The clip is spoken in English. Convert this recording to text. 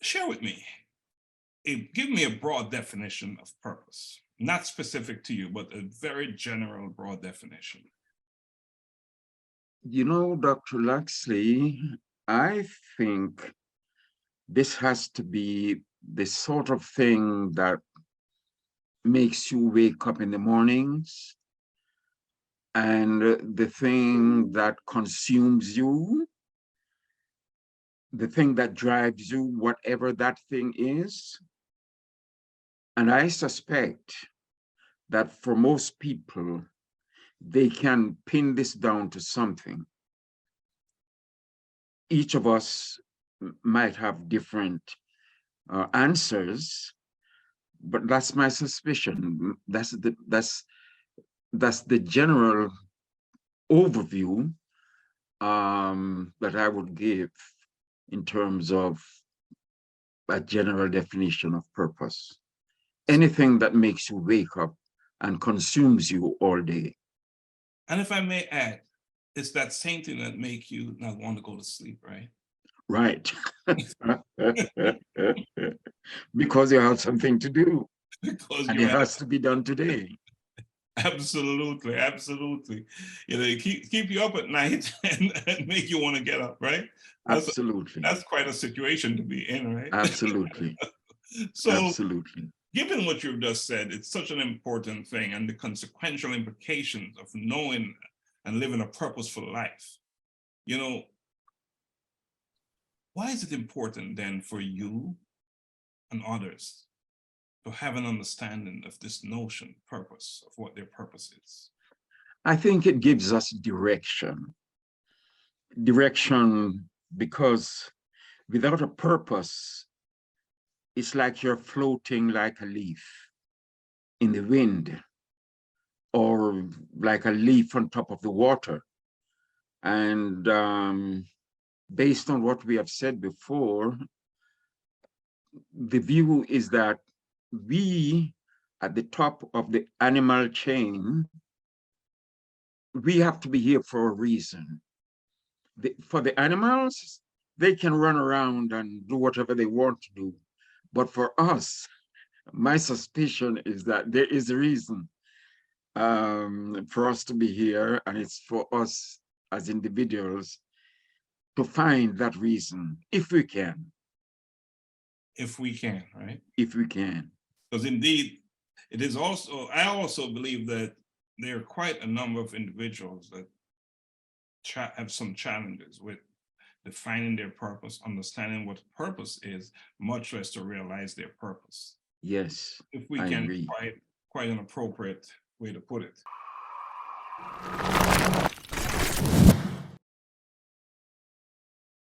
Share with me, give me a broad definition of purpose, not specific to you, but a very general, broad definition. You know, Dr. Laxley, I think this has to be the sort of thing that makes you wake up in the mornings, and the thing that consumes you, the thing that drives you, whatever that thing is. And I suspect that for most people, they can pin this down to something. Each of us might have different answers, but that's my suspicion. That's the general overview that I would give in terms of a general definition of purpose. Anything that makes you wake up and consumes you all day. And if I may add, it's that same thing that make you not want to go to sleep, right? Right. Because you have something to do. Because And it has to be done today. Absolutely, absolutely. You know, keep you up at night and make you want to get up, right? Absolutely. That's quite a situation to be in, right? Absolutely. So, absolutely. Given what you've just said, it's such an important thing, and the consequential implications of knowing and living a purposeful life. You know, why is it important then for you and others to have an understanding of this notion, purpose, of what their purpose is? I think it gives us direction. Direction because without a purpose, it's like you're floating like a leaf in the wind, or like a leaf on top of the water. And based on what we have said before, the view is that we, at the top of the animal chain, we have to be here for a reason. For the animals, they can run around and do whatever they want to do. But for us, my suspicion is that there is a reason for us to be here, and it's for us as individuals to find that reason, if we can. If we can, right? If we can. Because indeed, it is also, I also believe that there are quite a number of individuals that have some challenges with defining their purpose, understanding what purpose is, much less to realize their purpose. Yes, if we I can, agree. quite an appropriate way to put it.